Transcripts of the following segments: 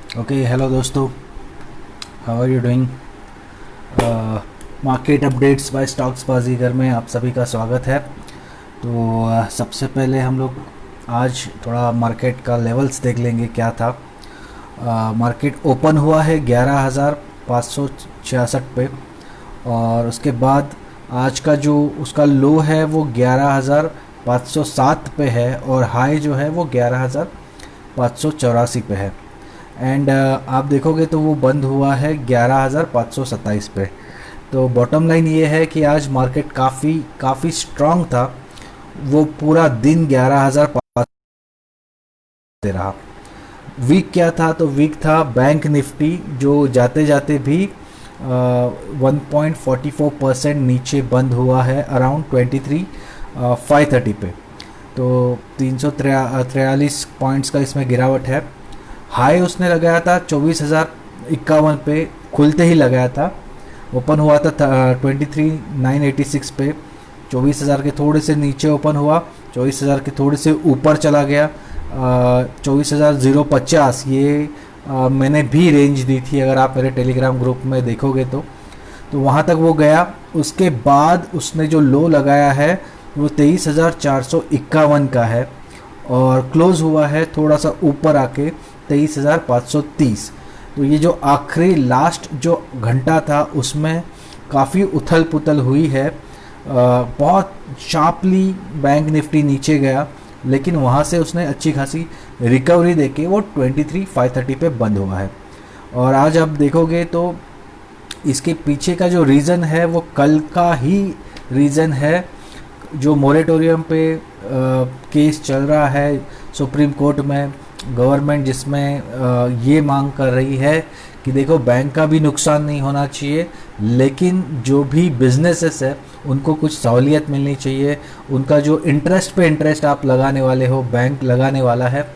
Okay hello दोस्तों, how are you doing. Market updates by stocks Baazigar में आप सभी का स्वागत है। तो सबसे पहले हम लोग आज थोड़ा मार्केट का लेवल्स देख लेंगे क्या था। मार्केट ओपन हुआ है 11,566 पे, और उसके बाद आज का जो उसका लो है वो 11,507 पे है, और हाई जो है वो 11,584 पे है। एंड आप देखोगे तो वो बंद हुआ है 11,527 पे। तो बॉटम लाइन ये है कि आज मार्केट काफ़ी स्ट्रांग था। वो पूरा दिन 11,500 दे रहा। वीक क्या था, तो वीक था बैंक निफ्टी, जो जाते जाते भी 1.44% नीचे बंद हुआ है अराउंड 23,530 पे। तो 343 पॉइंट्स का इसमें गिरावट है। हाई उसने लगाया था 24,051 पे, खुलते ही लगाया था। ओपन हुआ था 23,986 पे, 24,000 के थोड़े से नीचे ओपन हुआ, 24,000 के थोड़े से ऊपर चला गया 24,050। ये मैंने भी रेंज दी थी, अगर आप मेरे टेलीग्राम ग्रुप में देखोगे तो वहाँ तक वो गया। उसके बाद उसने जो लो लगाया है वो 23,451 का है, और क्लोज हुआ है थोड़ा सा ऊपर आके 23,530। तो ये जो आखिरी लास्ट जो घंटा था उसमें काफ़ी उथल पुथल हुई है। बहुत शार्पली बैंक निफ्टी नीचे गया, लेकिन वहाँ से उसने अच्छी खासी रिकवरी देके वो 23,530 पे बंद हुआ है। और आज आप देखोगे तो इसके पीछे का जो रीज़न है वो कल का ही रीज़न है। जो मोरेटोरियम पे केस चल रहा है सुप्रीम कोर्ट में, गवर्नमेंट जिसमें ये मांग कर रही है कि देखो बैंक का भी नुकसान नहीं होना चाहिए, लेकिन जो भी बिजनेसेस है उनको कुछ सहूलियत मिलनी चाहिए। उनका जो इंटरेस्ट पे इंटरेस्ट आप लगाने वाले हो, बैंक लगाने वाला है,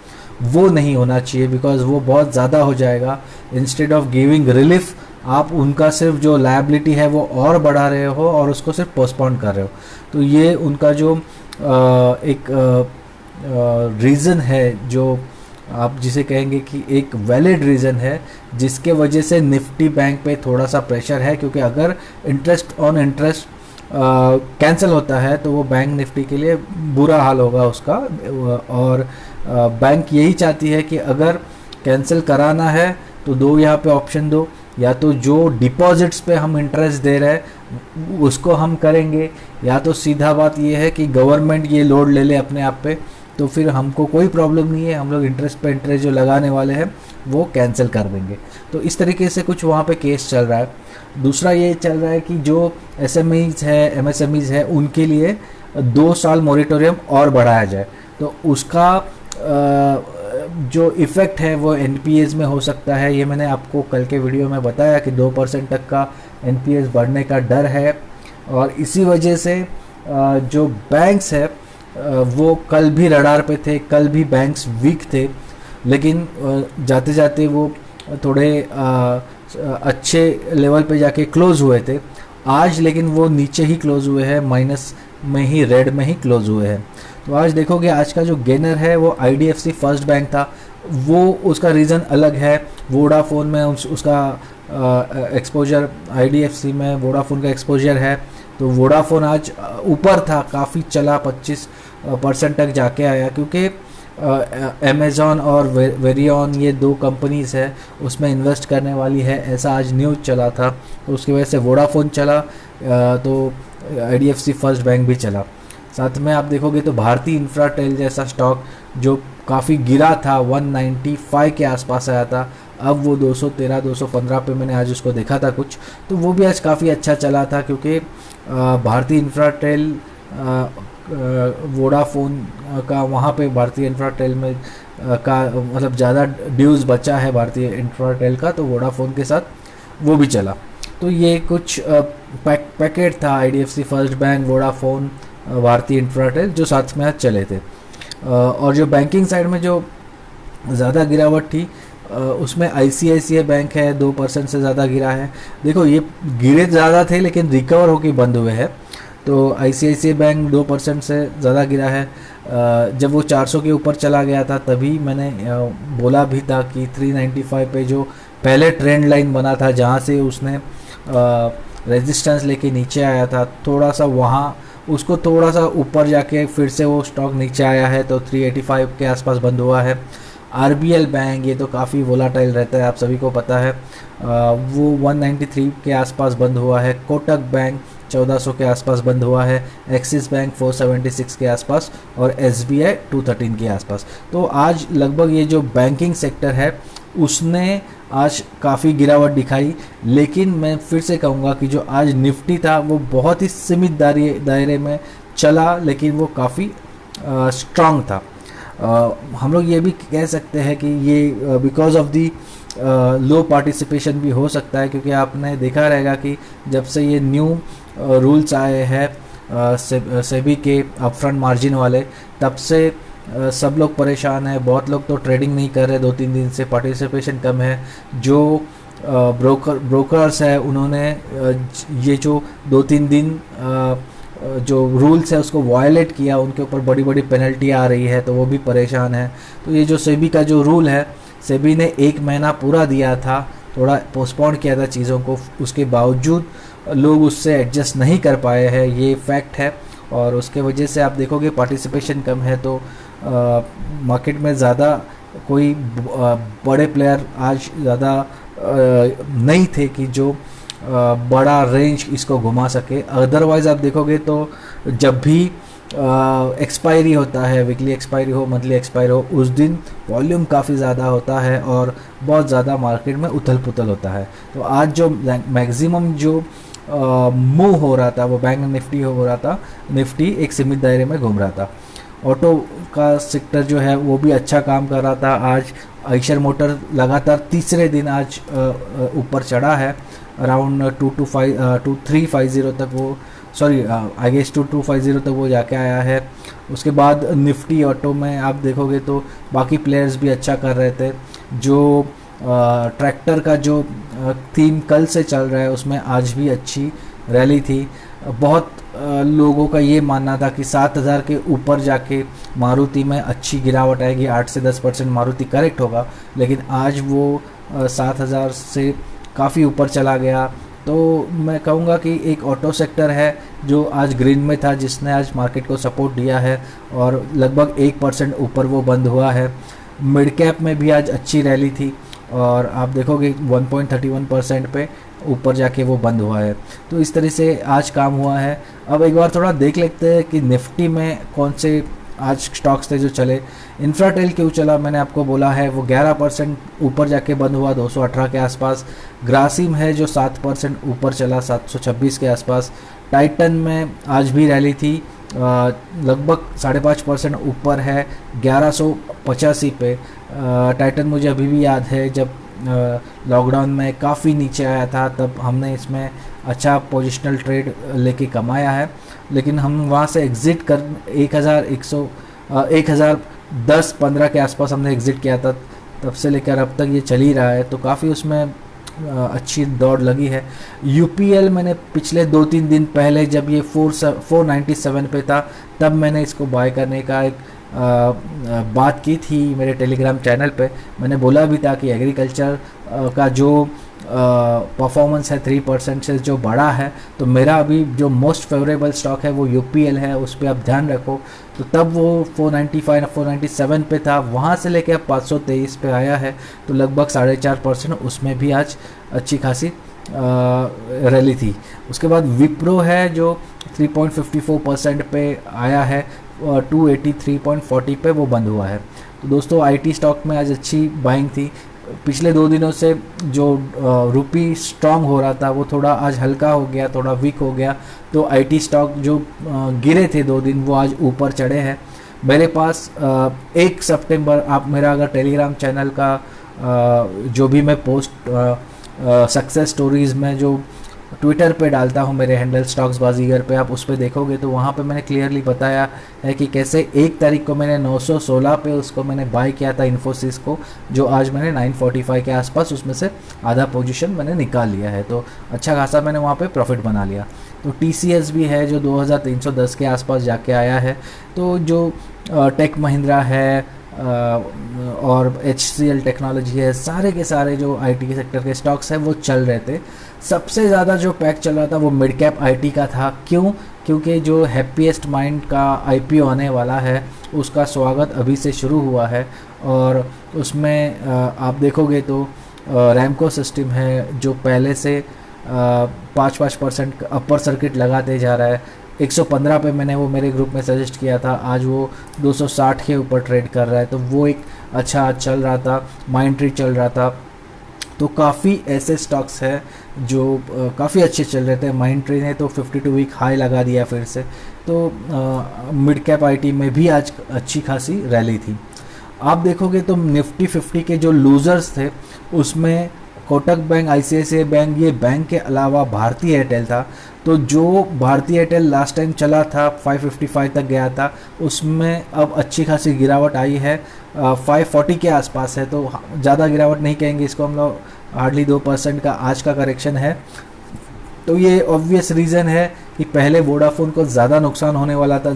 वो नहीं होना चाहिए, बिकॉज वो बहुत ज़्यादा हो जाएगा। इंस्टेड ऑफ गिविंग रिलीफ आप उनका सिर्फ जो लायबिलिटी है वो और बढ़ा रहे हो और उसको सिर्फ पोस्टपोन कर रहे हो। तो ये उनका जो एक रीज़न है, जो आप जिसे कहेंगे कि एक वैलिड रीज़न है, जिसके वजह से निफ्टी बैंक पे थोड़ा सा प्रेशर है। क्योंकि अगर इंटरेस्ट ऑन इंटरेस्ट कैंसिल होता है तो वो बैंक निफ्टी के लिए बुरा हाल होगा उसका। और बैंक यही चाहती है कि अगर कैंसिल कराना है तो दो यहाँ पे ऑप्शन दो, या तो जो डिपॉजिट्स पे हम इंटरेस्ट दे रहे हैं उसको हम करेंगे, या तो सीधा बात ये है कि गवर्नमेंट ये लोड ले ले अपने आप पे, तो फिर हमको कोई प्रॉब्लम नहीं है, हम लोग इंटरेस्ट पे इंटरेस्ट जो लगाने वाले हैं वो कैंसिल कर देंगे। तो इस तरीके से कुछ वहाँ पे केस चल रहा है। दूसरा ये चल रहा है कि जो एसएमईज है, एमएसएमईज है, उनके लिए 2 साल मोरेटोरियम और बढ़ाया जाए। तो उसका जो इफ़ेक्ट है वो एनपीएस में हो सकता है। ये मैंने आपको कल के वीडियो में बताया कि 2% तक का एनपीएस बढ़ने का डर है। और इसी वजह से जो बैंक्स है वो कल भी रडार पे थे, कल भी बैंक्स वीक थे, लेकिन जाते जाते वो थोड़े अच्छे लेवल पे जाके क्लोज हुए थे। आज लेकिन वो नीचे ही क्लोज हुए हैं, माइनस में ही, रेड में ही क्लोज हुए हैं। तो आज देखोगे आज का जो गेनर है वो आईडीएफसी फर्स्ट बैंक था। वो उसका रीज़न अलग है। वोडाफोन में उसका एक्सपोजर, आईडीएफसी में वोडाफोन का एक्सपोजर है। तो वोडाफोन आज ऊपर था, काफ़ी चला, 25% तक जाके आया, क्योंकि अमेज़ॉन और वेरियन ये 2 कंपनीज़ है उसमें इन्वेस्ट करने वाली है, ऐसा आज न्यूज़ चला था। तो उसकी वजह से वोडाफोन चला, तो आईडीएफसी फर्स्ट बैंक भी चला। साथ में आप देखोगे तो भारती इंफ्राटेल जैसा स्टॉक जो काफ़ी गिरा था, 195 के आसपास आया था, अब वो 213 215 पे मैंने आज उसको देखा था कुछ, तो वो भी आज काफ़ी अच्छा चला था। क्योंकि भारती इंफ्राटेल वोडाफोन का वहाँ पे भारतीय इंफ्राटेल में का मतलब ज़्यादा ड्यूज़ बचा है भारतीय इंफ्राटेल का, तो वोडाफोन के साथ वो भी चला। तो ये कुछ पैकेट था, आईडीएफसी फर्स्ट बैंक, वोडाफोन, भारतीय इंफ्राटेल, जो साथ में आज चले थे। और जो बैंकिंग साइड में जो ज़्यादा गिरावट थी उसमें आईसीआईसीआई बैंक है, 2% से ज़्यादा गिरा है। देखो ये गिरे ज़्यादा थे लेकिन रिकवर होकर बंद हुए हैं। तो ICICI बैंक 2% से ज़्यादा गिरा है। जब वो 400 के ऊपर चला गया था तभी मैंने बोला भी था कि 395 पे जो पहले ट्रेंड लाइन बना था, जहाँ से उसने रेजिस्टेंस लेके नीचे आया था, थोड़ा सा वहाँ उसको थोड़ा सा ऊपर जाके फिर से वो स्टॉक नीचे आया है, तो 385 के आसपास बंद हुआ है। RBL बैंक, ये तो काफ़ी वोलाटाइल रहता है, आप सभी को पता है, वो 193 के आसपास बंद हुआ है। कोटक बैंक 1400 के आसपास बंद हुआ है। एक्सिस बैंक 476 के आसपास और SBI 213 के आसपास। तो आज लगभग ये जो बैंकिंग सेक्टर है उसने आज काफ़ी गिरावट दिखाई, लेकिन मैं फिर से कहूँगा कि जो आज निफ्टी था वो बहुत ही सीमित दायरे में चला, लेकिन वो काफ़ी स्ट्रांग था। हम लोग ये भी कह सकते हैं कि ये because of the low participation भी हो सकता है, क्योंकि आपने देखा रहेगा कि जब से ये न्यू रूल्स आए हैं सेबी के अपफ्रंट मार्जिन वाले, तब से सब लोग परेशान हैं। बहुत लोग तो ट्रेडिंग नहीं कर रहे 2-3 दिन से, पार्टिसिपेशन कम है। जो ब्रोकर्स है उन्होंने ये जो 2-3 दिन जो रूल्स है उसको वायलेट किया, उनके ऊपर बड़ी बड़ी पेनल्टी आ रही है, तो वो भी परेशान है। तो ये जो सेबी का जो रूल है, सेबी ने 1 महीना पूरा दिया था, थोड़ा पोस्टपोन किया था चीज़ों को, उसके बावजूद लोग उससे एडजस्ट नहीं कर पाए हैं, ये फैक्ट है। और उसके वजह से आप देखोगे पार्टिसिपेशन कम है, तो मार्केट में ज़्यादा कोई बड़े प्लेयर आज ज़्यादा नहीं थे कि जो बड़ा रेंज इसको घुमा सके। अदरवाइज़ आप देखोगे तो जब भी एक्सपायरी होता है, वीकली एक्सपायरी हो, मंथली एक्सपायरी हो, उस दिन वॉल्यूम काफ़ी ज़्यादा होता है और बहुत ज़्यादा मार्केट में उथल पुथल होता है। तो आज जो मैक्सिमम जो मूव हो रहा था वो बैंक निफ्टी हो रहा था, निफ्टी एक सीमित दायरे में घूम रहा था। ऑटो का सेक्टर जो है वो भी अच्छा काम कर रहा था। आज आइशर मोटर लगातार तीसरे दिन आज ऊपर चढ़ा है, अराउंड 2350 तक वो, सॉरी आई गेस 2250 तक वो जाके आया है। उसके बाद निफ्टी ऑटो में आप देखोगे तो बाकी प्लेयर्स भी अच्छा कर रहे थे। जो ट्रैक्टर का जो थीम कल से चल रहा है उसमें आज भी अच्छी रैली थी। बहुत लोगों का ये मानना था कि 7000 के ऊपर जाके मारुति में अच्छी गिरावट आएगी, 8 से 10% मारुति करेक्ट होगा, लेकिन आज वो 7000 से काफ़ी ऊपर चला गया। तो मैं कहूँगा कि एक ऑटो सेक्टर है जो आज ग्रीन में था, जिसने आज मार्केट को सपोर्ट दिया है और लगभग 1% ऊपर वो बंद हुआ है। मिड कैप में भी आज अच्छी रैली थी और आप देखोगे 1.31% पे ऊपर जाके वो बंद हुआ है। तो इस तरह से आज काम हुआ है। अब एक बार थोड़ा देख लेते हैं कि निफ्टी में कौन से आज स्टॉक्स थे जो चले। इंफ्राटेल क्यों चला, मैंने आपको बोला है, वो 11% ऊपर जाके बंद हुआ 218 के आसपास। ग्रासिम है जो 7% ऊपर चला 726 के आसपास। टाइटन में आज भी रैली थी, लगभग 5.5% ऊपर है 1185 पे। टाइटन मुझे अभी भी याद है जब लॉकडाउन में काफ़ी नीचे आया था, तब हमने इसमें अच्छा पोजिशनल ट्रेड लेके कमाया है, लेकिन हम वहाँ से एग्ज़िट कर 1010-15 के आसपास हमने एग्ज़िट किया था। तब से लेकर अब तक ये चल ही रहा है, तो काफ़ी उसमें अच्छी दौड़ लगी है। UPL मैंने पिछले 2-3 दिन पहले जब ये 497 पे था, तब मैंने इसको बाय करने का एक बात की थी मेरे टेलीग्राम चैनल पे। मैंने बोला भी था कि एग्रीकल्चर का जो परफॉर्मेंस है 3% से जो बड़ा है, तो मेरा अभी जो मोस्ट फेवरेबल स्टॉक है वो UPL है, उस पर आप ध्यान रखो। तो तब वो 495-497 पे था, वहाँ से लेके अब 523 पे आया है, तो लगभग 4.5% उसमें भी आज अच्छी खासी रैली थी। उसके बाद विप्रो है जो 3.54% पे आया है, 283.40 पे वो बंद हुआ है। तो दोस्तों IT स्टॉक में आज अच्छी बाइंग थी। पिछले 2 दिनों से जो रुपी स्ट्रांग हो रहा था वो थोड़ा आज हल्का हो गया, थोड़ा वीक हो गया, तो IT स्टॉक जो गिरे थे 2 दिन वो आज ऊपर चढ़े हैं। मेरे पास 1 सितंबर, आप मेरा अगर टेलीग्राम चैनल का जो भी मैं पोस्ट सक्सेस स्टोरीज़ में जो ट्विटर पे डालता हूँ, मेरे हैंडल स्टॉक्स बाजीगर पे, आप उस पर देखोगे तो वहाँ पे मैंने क्लियरली बताया है कि कैसे 1 तारीख को मैंने 916 पे उसको मैंने बाय किया था इन्फोसिस को, जो आज मैंने 945 के आसपास उसमें से आधा पोजीशन मैंने निकाल लिया है, तो अच्छा खासा मैंने वहाँ पे प्रॉफिट बना लिया। तो टीसीएस भी है जो 2310 के आसपास जाके आया है। तो जो टेक महिंद्रा है और HCL टेक्नोलॉजी है, सारे के सारे जो आईटी के सेक्टर के स्टॉक्स हैं वो चल रहे थे। सबसे ज़्यादा जो पैक चल रहा था वो मिड कैप आईटी का था। क्यों? क्योंकि जो हैप्पीएस्ट माइंड का आईपीओ आने वाला है उसका स्वागत अभी से शुरू हुआ है, और उसमें आप देखोगे तो रैमको सिस्टम है जो पहले से 5% अपर सर्किट लगाते जा रहा है। 115 पे मैंने वो मेरे ग्रुप में सजेस्ट किया था, आज वो 260 के ऊपर ट्रेड कर रहा है, तो वो एक अच्छा चल रहा था। माइंड ट्री चल रहा था। तो काफ़ी ऐसे स्टॉक्स हैं जो काफ़ी अच्छे चल रहे थे। माइंड ट्री ने तो 52 वीक हाई लगा दिया फिर से। तो मिड कैप आईटी में भी आज अच्छी खासी रैली थी। आप देखोगे तो निफ्टी 50 के जो लूजर्स थे उसमें कोटक बैंक, आईसीआईसीआई बैंक, ये बैंक के अलावा भारतीय एयरटेल था। तो जो भारतीय एयरटेल लास्ट टाइम चला था 555 तक गया था, उसमें अब अच्छी खासी गिरावट आई है, 540 के आसपास है। तो ज़्यादा गिरावट नहीं कहेंगे इसको हम लोग, हार्डली 2% का आज का करेक्शन है। तो ये ऑब्वियस रीज़न है कि पहले वोडाफोन को ज़्यादा नुकसान होने वाला था,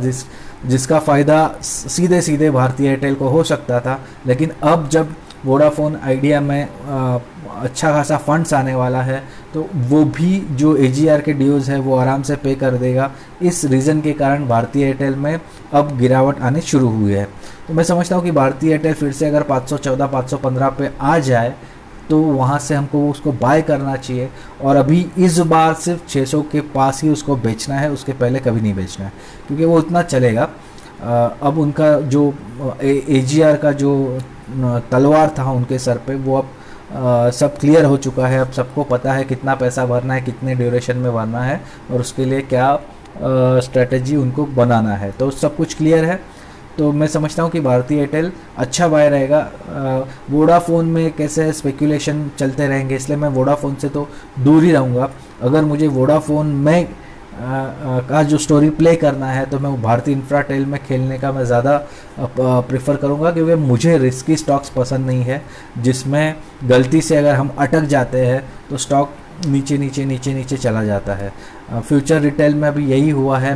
जिसका फ़ायदा सीधे सीधे भारतीय एयरटेल को हो सकता था। लेकिन अब जब वोडाफोन आइडिया में अच्छा खासा फंड्स आने वाला है, तो वो भी जो एजीआर के ड्यूज़ है वो आराम से पे कर देगा। इस रीज़न के कारण भारतीय एयरटेल में अब गिरावट आने शुरू हुई है। तो मैं समझता हूँ कि भारतीय एयरटेल फिर से अगर 514 515 पे आ जाए तो वहाँ से हमको उसको बाय करना चाहिए, और अभी इस बार सिर्फ 600 के पास ही उसको बेचना है, उसके पहले कभी नहीं बेचना है, क्योंकि वो उतना चलेगा। अब उनका जो एजीआर का जो तलवार था उनके सर पे, वो अब सब क्लियर हो चुका है। अब सबको पता है कितना पैसा भरना है, कितने ड्यूरेशन में भरना है, और उसके लिए क्या स्ट्रेटजी उनको बनाना है, तो सब कुछ क्लियर है। तो मैं समझता हूँ कि भारतीय एयरटेल अच्छा बाय रहेगा। वोडाफोन में कैसे स्पेकुलेशन चलते रहेंगे, इसलिए मैं वोडाफोन से तो दूर ही रहूँगा। अगर मुझे वोडाफोन में का जो स्टोरी प्ले करना है तो मैं भारतीय इंफ्राटेल में खेलने का मैं ज़्यादा प्रेफर करूँगा, क्योंकि मुझे रिस्की स्टॉक्स पसंद नहीं है जिसमें गलती से अगर हम अटक जाते हैं तो स्टॉक नीचे नीचे नीचे नीचे चला जाता है। फ्यूचर रिटेल में अभी यही हुआ है,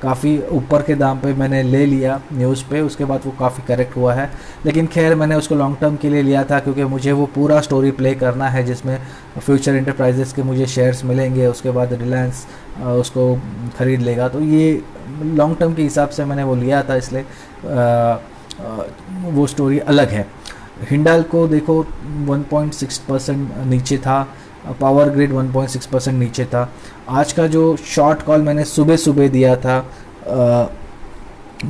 काफ़ी ऊपर के दाम पे मैंने ले लिया न्यूज़ पे, उसके बाद वो काफ़ी करेक्ट हुआ है। लेकिन खैर मैंने उसको लॉन्ग टर्म के लिए लिया था, क्योंकि मुझे वो पूरा स्टोरी प्ले करना है जिसमें फ्यूचर इंटरप्राइजेस के मुझे शेयर्स मिलेंगे, उसके बाद रिलायंस उसको ख़रीद लेगा। तो ये लॉन्ग टर्म के हिसाब से मैंने वो लिया था, इसलिए वो स्टोरी अलग है। हिंडाल्को देखो 1.6% नीचे था, पावर ग्रिड 1.6% नीचे था। आज का जो शॉर्ट कॉल मैंने सुबह सुबह दिया था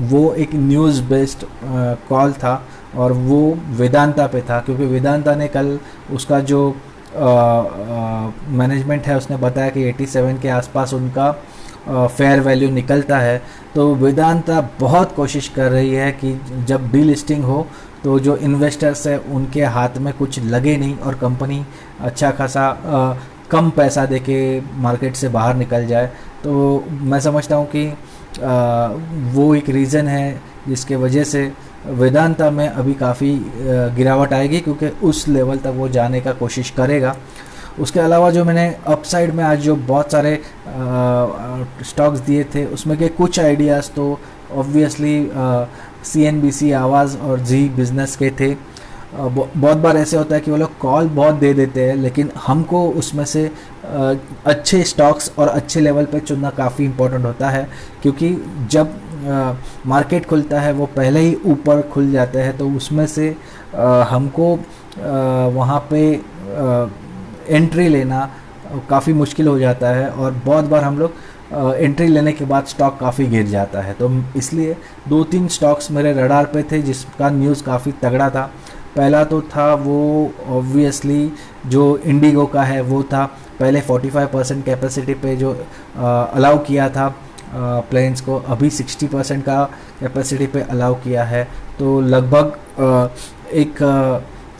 वो एक न्यूज़ बेस्ड कॉल था, और वो वेदांता पे था, क्योंकि वेदांता ने कल उसका जो मैनेजमेंट है उसने बताया कि 87 के आसपास उनका फेयर वैल्यू निकलता है। तो वेदांता बहुत कोशिश कर रही है कि जब डीलिस्टिंग हो तो जो इन्वेस्टर्स है उनके हाथ में कुछ लगे नहीं, और कंपनी अच्छा खासा कम पैसा देके मार्केट से बाहर निकल जाए। तो मैं समझता हूँ कि वो एक रीज़न है जिसके वजह से वेदांता में अभी काफ़ी गिरावट आएगी, क्योंकि उस लेवल तक वो जाने का कोशिश करेगा। उसके अलावा जो मैंने अपसाइड में आज जो बहुत सारे स्टॉक्स दिए थे उसमें के कुछ आइडियाज़ तो ऑब्वियसली CNBC, आवाज़ और जी बिज़नेस के थे। बहुत बार ऐसे होता है कि वो लोग कॉल बहुत दे देते हैं, लेकिन हमको उसमें से अच्छे स्टॉक्स और अच्छे लेवल पे चुनना काफ़ी इम्पोर्टेंट होता है, क्योंकि जब मार्केट खुलता है वो पहले ही ऊपर खुल जाते हैं, तो उसमें से हमको वहाँ पे एंट्री लेना काफ़ी मुश्किल हो जाता है, और बहुत बार हम लोग एंट्री लेने के बाद स्टॉक काफ़ी गिर जाता है। तो इसलिए 2-3 स्टॉक्स मेरे रडार पे थे जिसका न्यूज़ काफ़ी तगड़ा था। पहला तो था वो ऑब्वियसली जो इंडिगो का है, वो था पहले 45% कैपेसिटी पे जो अलाउ किया था प्लेन्स को, अभी 60% का कैपेसिटी पे अलाउ किया है। तो लगभग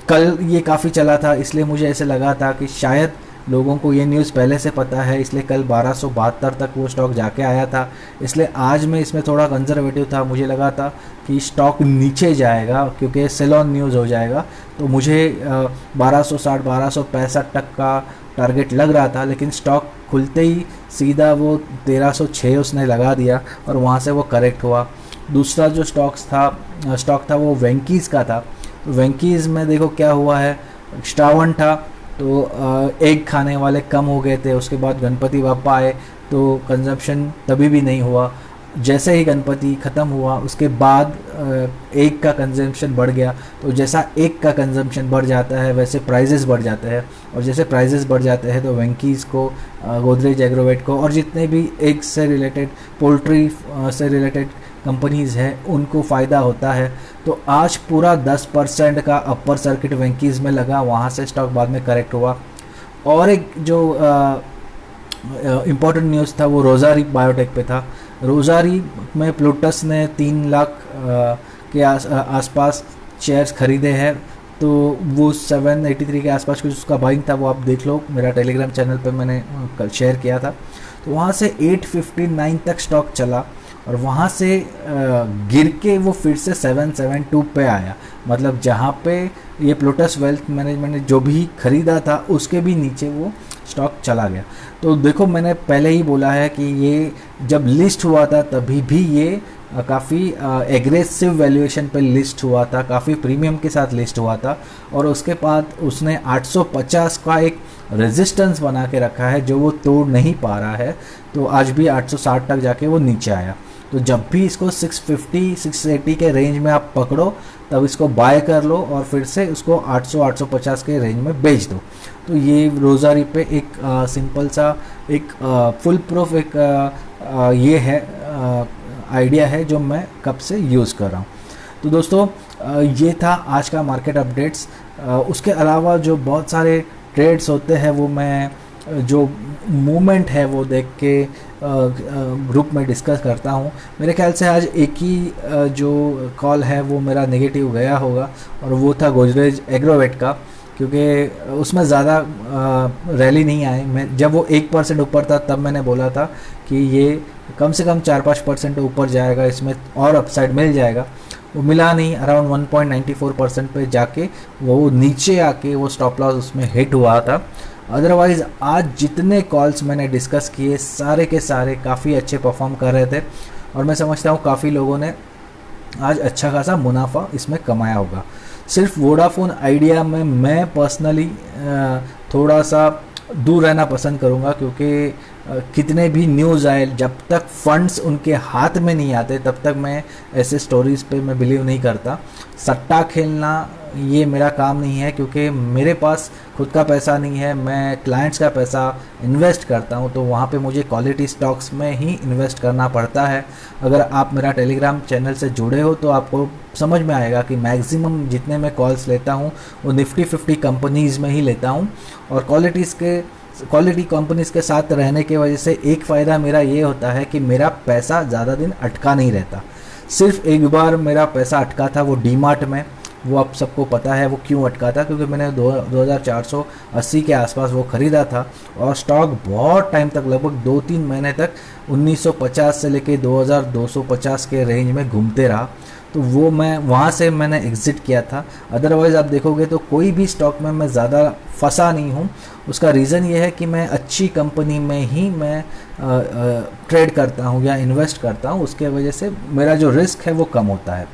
कल ये काफ़ी चला था, इसलिए मुझे ऐसे लगा था कि शायद लोगों को ये न्यूज़ पहले से पता है, इसलिए कल 1272 तक वो स्टॉक जाके आया था। इसलिए आज मैं इसमें थोड़ा कंजर्वेटिव था, मुझे लगा था कि स्टॉक नीचे जाएगा क्योंकि सेल ऑन न्यूज़ हो जाएगा। तो मुझे 1260 1265 तक का टारगेट लग रहा था, लेकिन स्टॉक खुलते ही सीधा वो 1306 उसने लगा दिया और वहाँ से वो करेक्ट हुआ। दूसरा जो स्टॉक था वो वेंकीज़ का था। तो वेंकीज़ में देखो क्या हुआ है, श्रावण था तो एग खाने वाले कम हो गए थे, उसके बाद गणपति बापा आए तो कंजप्शन तभी भी नहीं हुआ। जैसे ही गणपति ख़त्म हुआ उसके बाद एग का कंजम्पशन बढ़ गया। तो जैसा एग का कंजम्पशन बढ़ जाता है वैसे प्राइजेस बढ़ जाते हैं, और जैसे प्राइजेस बढ़ जाते हैं तो वेंकीज़ को, गोदरेज एग्रोवेट को और जितने भी एग से रिलेटेड, पोल्ट्री से रिलेटेड कंपनीज़ हैं उनको फ़ायदा होता है। तो आज पूरा 10% का अपर सर्किट वेंकीज़ में लगा, वहाँ से स्टॉक बाद में करेक्ट हुआ। और एक जो इम्पॉर्टेंट न्यूज़ था वो रोज़ारी बायोटेक पे था। रोज़ारी में प्लूटस ने 3 लाख के आसपास शेयर्स खरीदे हैं, तो वो 783 के आसपास कुछ उसका बाइंग था, वो आप देख लो, मेरा टेलीग्राम चैनल पे मैंने कल शेयर किया था। तो वहाँ से 859 तक स्टॉक चला और वहाँ से गिर के वो फिर से 772 पे आया। मतलब जहाँ पे ये प्लूटस वेल्थ मैनेजमेंट ने जो भी ख़रीदा था उसके भी नीचे वो स्टॉक चला गया। तो देखो मैंने पहले ही बोला है कि ये जब लिस्ट हुआ था तभी भी ये काफ़ी एग्रेसिव वैल्यूएशन पे लिस्ट हुआ था, काफ़ी प्रीमियम के साथ लिस्ट हुआ था, और उसके बाद उसने 850 का एक रेजिस्टेंस बना के रखा है जो वो तोड़ नहीं पा रहा है। तो आज भी 860 तक जाके वो नीचे आया। तो जब भी इसको 650 680 के रेंज में आप पकड़ो तब इसको बाय कर लो और फिर से उसको 800 850 के रेंज में बेच दो। तो ये रोज़ारी पे एक सिंपल सा एक फुल प्रूफ एक ये है आइडिया है जो मैं कब से यूज़ कर रहा हूँ। तो दोस्तों ये था आज का मार्केट अपडेट्स। उसके अलावा जो बहुत सारे ट्रेड्स होते हैं वो मैं जो मूवमेंट है वो देख के ग्रुप में डिस्कस करता हूँ। मेरे ख्याल से आज एक ही जो कॉल है वो मेरा नेगेटिव गया होगा और वो था गोदरेज एग्रोवेट का, क्योंकि उसमें ज़्यादा रैली नहीं आई। मैं जब वो 1% ऊपर था तब मैंने बोला था कि ये कम से कम 4-5% ऊपर जाएगा, इसमें और अपसाइड मिल जाएगा। वो मिला नहीं, अराउंड 1.94% पे जाके वो नीचे आके वो स्टॉप लॉस उसमें हिट हुआ था। अदरवाइज़ आज जितने कॉल्स मैंने डिस्कस किए सारे के सारे काफ़ी अच्छे परफॉर्म कर रहे थे और मैं समझता हूँ काफ़ी लोगों ने आज अच्छा खासा मुनाफा इसमें कमाया होगा। सिर्फ वोडाफोन आइडिया में मैं पर्सनली थोड़ा सा दूर रहना पसंद करूँगा, क्योंकि कितने भी न्यूज़ आए जब तक फंड्स उनके हाथ में नहीं आते तब तक मैं ऐसे स्टोरीज़ पे मैं बिलीव नहीं करता। सट्टा खेलना ये मेरा काम नहीं है, क्योंकि मेरे पास खुद का पैसा नहीं है, मैं क्लाइंट्स का पैसा इन्वेस्ट करता हूँ, तो वहाँ पे मुझे क्वालिटी स्टॉक्स में ही इन्वेस्ट करना पड़ता है। अगर आप मेरा टेलीग्राम चैनल से जुड़े हो तो आपको समझ में आएगा कि मैक्सिमम जितने मैं कॉल्स लेता हूँ वो निफ्टी 50 कंपनीज़ में ही लेता हूँ, और क्वालिटी कंपनीज़ के साथ रहने की वजह से एक फ़ायदा मेरा ये होता है कि मेरा पैसा ज़्यादा दिन अटका नहीं रहता। सिर्फ एक बार मेरा पैसा अटका था वो डीमार्ट में, वो आप सबको पता है वो क्यों अटका था, क्योंकि मैंने 2480 के आसपास वो ख़रीदा था और स्टॉक बहुत टाइम तक लगभग 2-3 महीने तक 1950 से लेके 2250 के रेंज में घूमते रहा। तो वो मैं वहाँ से मैंने एग्ज़िट किया था। अदरवाइज़ आप देखोगे तो कोई भी स्टॉक में मैं ज़्यादा फंसा नहीं हूँ। उसका रीज़न ये है कि मैं अच्छी कंपनी में ही मैं ट्रेड करता हूँ या इन्वेस्ट करता हूँ, उसके वजह से मेरा जो रिस्क है वो कम होता है।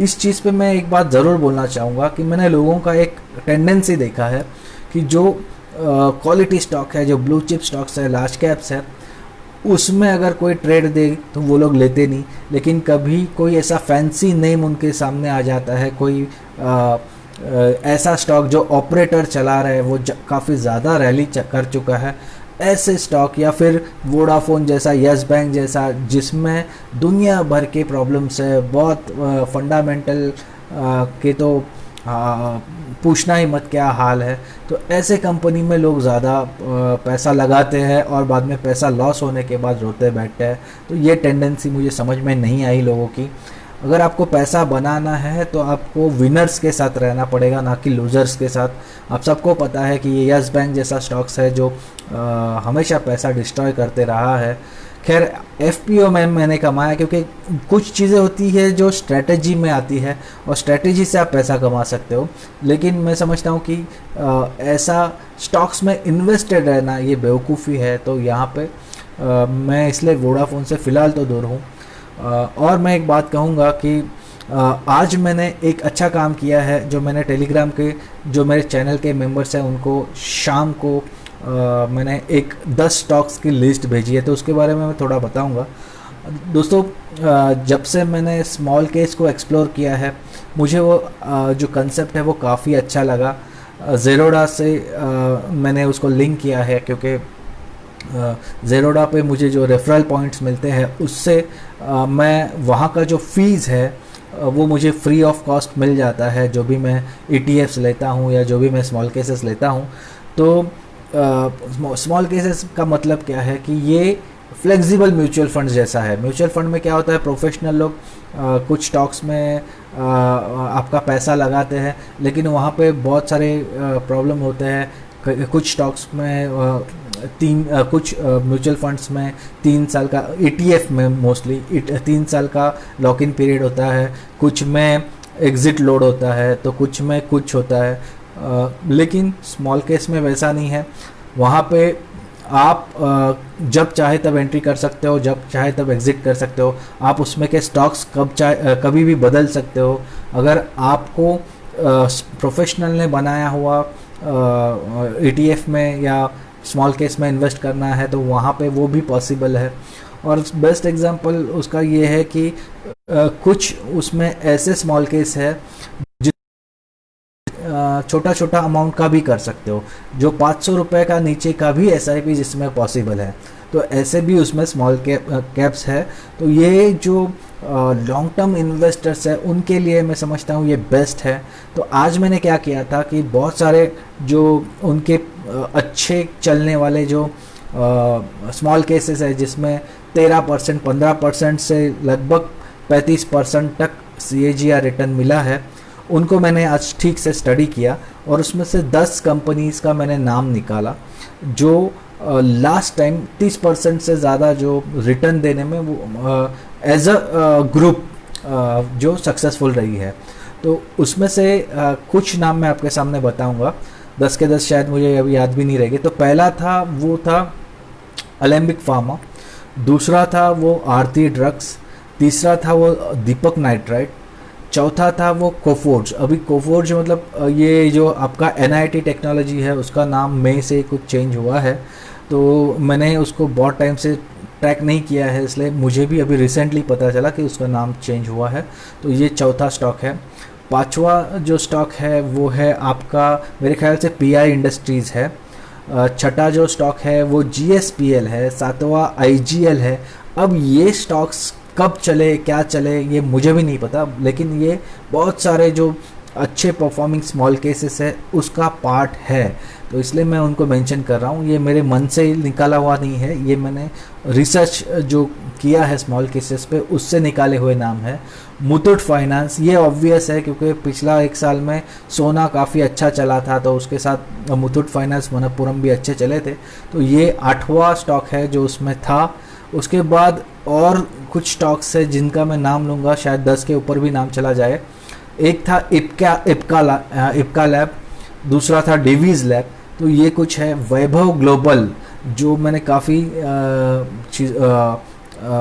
इस चीज़ पे मैं एक बात ज़रूर बोलना चाहूँगा कि मैंने लोगों का एक टेंडेंसी देखा है कि जो क्वालिटी स्टॉक है, जो ब्लू चिप स्टॉक्स है, लार्ज कैप्स है, उसमें अगर कोई ट्रेड दे तो वो लोग लेते नहीं। लेकिन कभी कोई ऐसा फैंसी नेम उनके सामने आ जाता है, कोई ऐसा स्टॉक जो ऑपरेटर चला रहा है, वो काफ़ी ज़्यादा रैली कर चुका है, ऐसे स्टॉक, या फिर वोडाफोन जैसा, यस बैंक जैसा, जिसमें दुनिया भर के प्रॉब्लम्स है, बहुत फंडामेंटल के तो पूछना ही मत क्या हाल है। तो ऐसे कंपनी में लोग ज़्यादा पैसा लगाते हैं और बाद में पैसा लॉस होने के बाद रोते बैठते हैं। तो ये टेंडेंसी मुझे समझ में नहीं आई लोगों की। अगर आपको पैसा बनाना है तो आपको विनर्स के साथ रहना पड़ेगा, ना कि लूजर्स के साथ। आप सबको पता है कि ये यस बैंक जैसा स्टॉक्स है जो हमेशा पैसा डिस्ट्रॉय करते रहा है। खैर एफपीओ में मैंने कमाया, क्योंकि कुछ चीज़ें होती है जो स्ट्रेटजी में आती है और स्ट्रेटजी से आप पैसा कमा सकते हो, लेकिन मैं समझता हूँ कि ऐसा स्टॉक्स में इन्वेस्टेड रहना ये बेवकूफ़ी है। तो यहाँ पे मैं इसलिए वोडाफोन से फ़िलहाल तो दूर हूँ। और मैं एक बात कहूँगा कि आज मैंने एक अच्छा काम किया है, जो मैंने टेलीग्राम के जो मेरे चैनल के मेंबर्स हैं उनको शाम को मैंने एक 10 स्टॉक्स की लिस्ट भेजी है, तो उसके बारे में मैं थोड़ा बताऊंगा। दोस्तों जब से मैंने स्मॉल केस को एक्सप्लोर किया है, मुझे वो जो कंसेप्ट है वो काफ़ी अच्छा लगा। ज़ेरोडा से मैंने उसको लिंक किया है, क्योंकि ज़ेरोडा पे मुझे जो रेफरल पॉइंट्स मिलते हैं उससे मैं वहाँ का जो फ़ीस है वो मुझे फ्री ऑफ कॉस्ट मिल जाता है, जो भी मैं ETFs लेता हूँ या जो भी मैं स्मॉल केसेस लेता हूँ। तो स्मॉल केसेस का मतलब क्या है कि ये फ्लेक्सिबल म्यूचुअल फंड्स जैसा है। म्यूचुअल फंड में क्या होता है, प्रोफेशनल लोग कुछ स्टॉक्स में आपका पैसा लगाते हैं, लेकिन वहाँ पे बहुत सारे प्रॉब्लम होते हैं। कुछ स्टॉक्स में कुछ म्यूचुअल फंड्स में 3 साल का, ETF में मोस्टली 3 साल का लॉक इन पीरियड होता है, कुछ में एग्ज़िट लोड होता है, तो कुछ में कुछ होता है। लेकिन स्मॉल केस में वैसा नहीं है। वहाँ पे आप जब चाहे तब एंट्री कर सकते हो, जब चाहे तब एग्ज़िट कर सकते हो। आप उसमें के स्टॉक्स कभी भी बदल सकते हो। अगर आपको प्रोफेशनल ने बनाया हुआ ETF में या स्मॉल केस में इन्वेस्ट करना है तो वहाँ पे वो भी पॉसिबल है। और बेस्ट एग्जांपल उसका ये है कि कुछ उसमें ऐसे स्मॉल केस है छोटा छोटा अमाउंट का भी कर सकते हो, जो 500 रुपये का नीचे का भी SIP जिसमें पॉसिबल है। तो ऐसे भी उसमें स्मॉल कैप्स है। तो ये जो लॉन्ग टर्म इन्वेस्टर्स है उनके लिए मैं समझता हूँ ये बेस्ट है। तो आज मैंने क्या किया था कि बहुत सारे जो उनके अच्छे चलने वाले जो स्मॉल केसेस है, जिसमें 13% 15% से लगभग 35% तक CAGR रिटर्न मिला है, उनको मैंने आज ठीक से स्टडी किया और उसमें से 10 कंपनीज़ का मैंने नाम निकाला जो लास्ट टाइम 30% से ज़्यादा जो रिटर्न देने में वो एज अ ग्रुप जो सक्सेसफुल रही है। तो उसमें से कुछ नाम मैं आपके सामने बताऊंगा, 10 के 10 शायद मुझे अभी याद भी नहीं रहेंगे। तो पहला था वो था अलेम्बिक फार्मा, दूसरा था वो आरती ड्रग्स, तीसरा था वो दीपक नाइट्राइट, चौथा था वो कोफोर्ज। अभी कोफोर्ज मतलब ये जो आपका NIT टेक्नोलॉजी है उसका नाम मई से कुछ चेंज हुआ है, तो मैंने उसको बहुत टाइम से ट्रैक नहीं किया है, इसलिए मुझे भी अभी रिसेंटली पता चला कि उसका नाम चेंज हुआ है। तो ये चौथा स्टॉक है। पांचवा जो स्टॉक है वो है आपका मेरे ख्याल से PI इंडस्ट्रीज़ है। छठा जो स्टॉक है वो GSPL है। सातवां IGL है। अब ये स्टॉक्स कब चले क्या चले ये मुझे भी नहीं पता, लेकिन ये बहुत सारे जो अच्छे परफॉर्मिंग स्मॉल केसेस है उसका पार्ट है, तो इसलिए मैं उनको मेंशन कर रहा हूँ। ये मेरे मन से निकाला हुआ नहीं है, ये मैंने रिसर्च जो किया है स्मॉल केसेस पे उससे निकाले हुए नाम है। मुथूट फाइनेंस, ये ऑब्वियस है क्योंकि पिछला 1 साल में सोना काफ़ी अच्छा चला था, तो उसके साथ मुथूट फाइनेंस मनप्पुरम भी अच्छे चले थे, तो ये 8वां स्टॉक है जो उसमें था। उसके बाद और कुछ स्टॉक्स है जिनका मैं नाम लूँगा, शायद 10 के ऊपर भी नाम चला जाए। एक था इप्का लैब, दूसरा था डेवीज लैब, तो ये कुछ है। वैभव ग्लोबल जो मैंने काफ़ी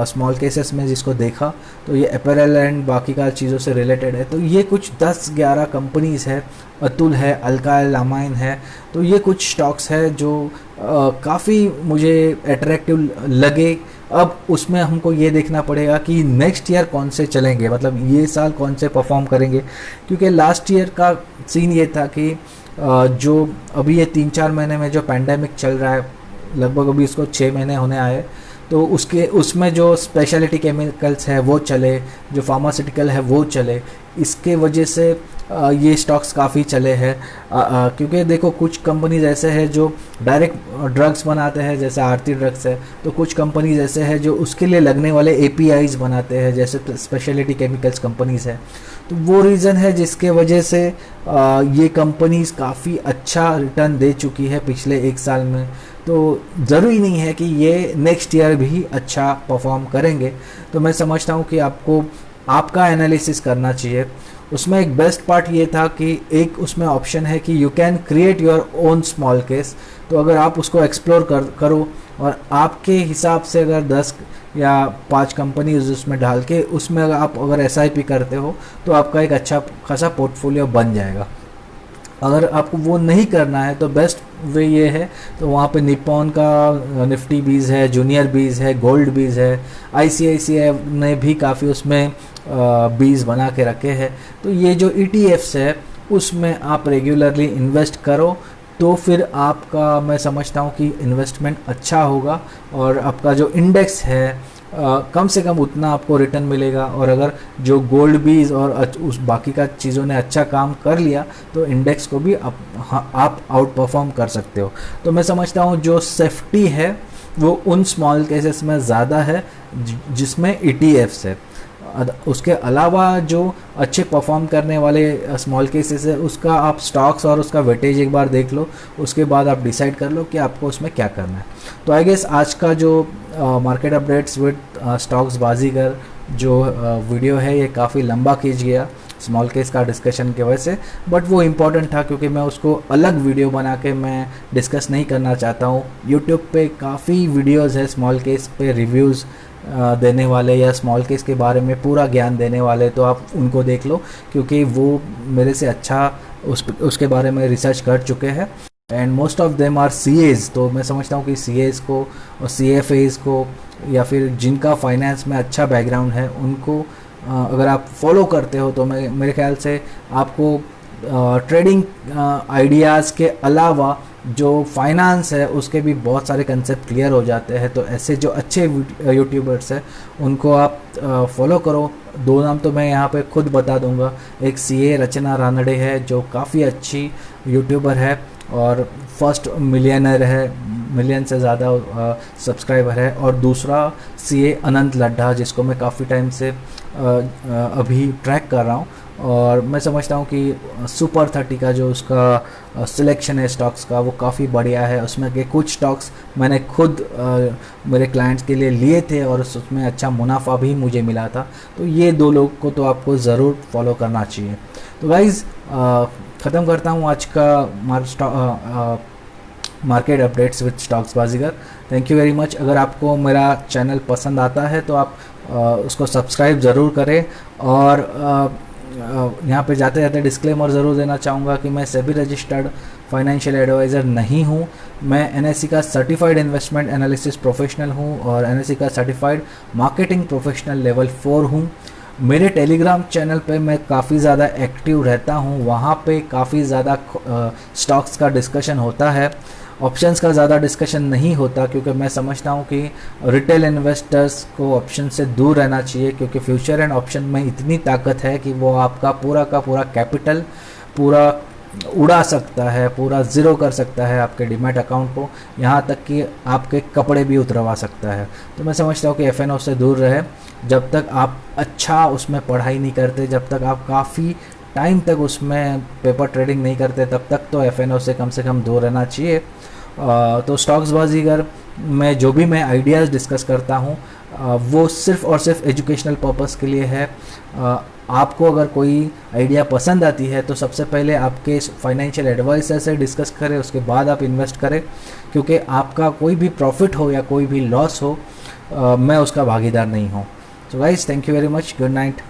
स्मॉल केसेस में जिसको देखा, तो ये अपैरल एंड बाकी का चीज़ों से रिलेटेड है। तो ये कुछ 10-11 कंपनीज़ है। अतुल है, अल्काइल अमाइन है। तो ये कुछ स्टॉक्स है जो काफ़ी मुझे अट्रैक्टिव लगे। अब उसमें हमको ये देखना पड़ेगा कि नेक्स्ट ईयर कौन से चलेंगे, मतलब ये साल कौन से परफॉर्म करेंगे, क्योंकि लास्ट ईयर का सीन ये था कि जो अभी ये 3-4 महीने में जो पैंडेमिक चल रहा है, लगभग अभी इसको 6 महीने होने आए, तो उसमें जो स्पेशलिटी केमिकल्स है वो चले, जो फार्मास्यूटिकल है वो चले। इसके वजह से ये स्टॉक्स काफ़ी चले हैं, क्योंकि देखो कुछ कंपनीज ऐसे हैं जो डायरेक्ट ड्रग्स बनाते हैं, जैसे आरती ड्रग्स है, तो कुछ कंपनीज ऐसे हैं जो उसके लिए लगने वाले APIs बनाते हैं, जैसे स्पेशलिटी केमिकल्स कंपनीज है। तो वो रीज़न है जिसके वजह से ये कंपनीज काफ़ी अच्छा रिटर्न दे चुकी है पिछले 1 साल में। तो ज़रूरी नहीं है कि ये नेक्स्ट ईयर भी अच्छा परफॉर्म करेंगे। तो मैं समझता हूँ कि आपको आपका एनालिसिस करना चाहिए। उसमें एक बेस्ट पार्ट ये था कि एक उसमें ऑप्शन है कि you can create your own small case. तो अगर आप उसको एक्सप्लोर करो और आपके हिसाब से अगर 10 या 5 कंपनीज उसमें डाल के उसमें अगर आप SIP करते हो तो आपका एक अच्छा खासा पोर्टफोलियो बन जाएगा। अगर आपको वो नहीं करना है तो बेस्ट वे ये है, तो वहाँ पे निप्पॉन का निफ्टी बीज है, जूनियर बीज है, गोल्ड बीज है, ICICI ने भी काफ़ी उसमें बीज बना के रखे हैं। तो ये जो ETFs है उसमें आप रेगुलरली इन्वेस्ट करो तो फिर आपका मैं समझता हूँ कि इन्वेस्टमेंट अच्छा होगा और आपका जो इंडेक्स है कम से कम उतना आपको रिटर्न मिलेगा। और अगर जो गोल्ड बीज और उस बाकी का चीज़ों ने अच्छा काम कर लिया तो इंडेक्स को भी आप आउट परफॉर्म कर सकते हो। तो मैं समझता हूँ जो सेफ्टी है वो उन स्मॉल केसेस में ज़्यादा है जिसमें ETFs है। उसके अलावा जो अच्छे परफॉर्म करने वाले स्मॉल केसेस है उसका आप स्टॉक्स और उसका वेटेज एक बार देख लो, उसके बाद आप डिसाइड कर लो कि आपको उसमें क्या करना है। तो आई गेस आज का जो मार्केट अपडेट्स विद स्टॉक्स बाजीगर जो वीडियो है ये काफ़ी लंबा खींच गया स्मॉल केस का डिस्कशन की वजह से, बट वो इम्पॉर्टेंट था क्योंकि मैं उसको अलग वीडियो बना के मैं डिस्कस नहीं करना चाहता हूँ। यूट्यूब पे काफ़ी वीडियोज़ है स्मॉल केस पे रिव्यूज़ देने वाले या स्मॉल केस के बारे में पूरा ज्ञान देने वाले, तो आप उनको देख लो क्योंकि वो मेरे से अच्छा उसके बारे में रिसर्च कर चुके हैं। And most of them are CAs। तो मैं समझता हूँ कि CAs को और CFAs को या फिर जिनका फाइनेंस में अच्छा बैकग्राउंड है उनको अगर आप फॉलो करते हो तो मेरे ख्याल से आपको ट्रेडिंग आइडियाज़ के अलावा जो फाइनेंस है उसके भी बहुत सारे कंसेप्ट क्लियर हो जाते हैं। तो ऐसे जो अच्छे यूट्यूबर्स हैं उनको आप फॉलो करो। 2 नाम तो मैं यहाँ पे खुद बता दूंगा। एक CA रचना रानडे है जो काफ़ी अच्छी यूट्यूबर है और फर्स्ट मिलियनर है, मिलियन से ज़्यादा सब्सक्राइबर है। और दूसरा CA अनंत लड्ढा जिसको मैं काफ़ी टाइम से अभी ट्रैक कर रहा हूँ और मैं समझता हूँ कि सुपर 30 का जो उसका सिलेक्शन है स्टॉक्स का वो काफ़ी बढ़िया है। उसमें के कुछ स्टॉक्स मैंने खुद मेरे क्लाइंट्स के लिए लिए थे और उसमें अच्छा मुनाफा भी मुझे मिला था। तो ये 2 लोग को तो आपको ज़रूर फॉलो करना चाहिए। तो गाइज़ ख़त्म करता हूँ आज का market updates with stocks Baazigar. Thank you very much. अगर आपको मेरा चैनल पसंद आता है तो आप उसको सब्सक्राइब ज़रूर करें। और यहाँ पे जाते जाते डिस्क्लेमर ज़रूर देना चाहूँगा कि मैं सेबी रजिस्टर्ड फाइनेंशियल एडवाइज़र नहीं हूँ। मैं NSE का सर्टिफाइड इन्वेस्टमेंट एनालिसिस प्रोफेशनल हूँ और NSE का सर्टिफाइड मार्केटिंग प्रोफेशनल लेवल 4 हूँ। मेरे टेलीग्राम चैनल पे मैं काफ़ी ज़्यादा एक्टिव रहता हूँ, वहाँ पे काफ़ी ज़्यादा स्टॉक्स का डिस्कशन होता है। ऑप्शंस का ज़्यादा डिस्कशन नहीं होता क्योंकि मैं समझता हूँ कि रिटेल इन्वेस्टर्स को ऑप्शन से दूर रहना चाहिए क्योंकि फ्यूचर एंड ऑप्शन में इतनी ताकत है कि वो आपका पूरा का पूरा कैपिटल पूरा उड़ा सकता है, पूरा ज़ीरो कर सकता है आपके डीमैट अकाउंट को, यहाँ तक कि आपके कपड़े भी उतरवा सकता है। तो मैं समझता हूँ कि FNO से दूर रहे। जब तक आप अच्छा उसमें पढ़ाई नहीं करते, जब तक आप काफ़ी टाइम तक उसमें पेपर ट्रेडिंग नहीं करते, तब तक तो FNO से कम दूर रहना चाहिए। तो स्टॉक्स बाजीगर में जो भी मैं आइडियाज़ डिस्कस करता हूँ वो सिर्फ़ और सिर्फ एजुकेशनल पर्पस के लिए है। आपको अगर कोई आइडिया पसंद आती है तो सबसे पहले आपके फाइनेंशियल एडवाइज़र से डिस्कस करें, उसके बाद आप इन्वेस्ट करें क्योंकि आपका कोई भी प्रॉफिट हो या कोई भी लॉस हो मैं उसका भागीदार नहीं हूँ। So guys, thank you very much. Good night.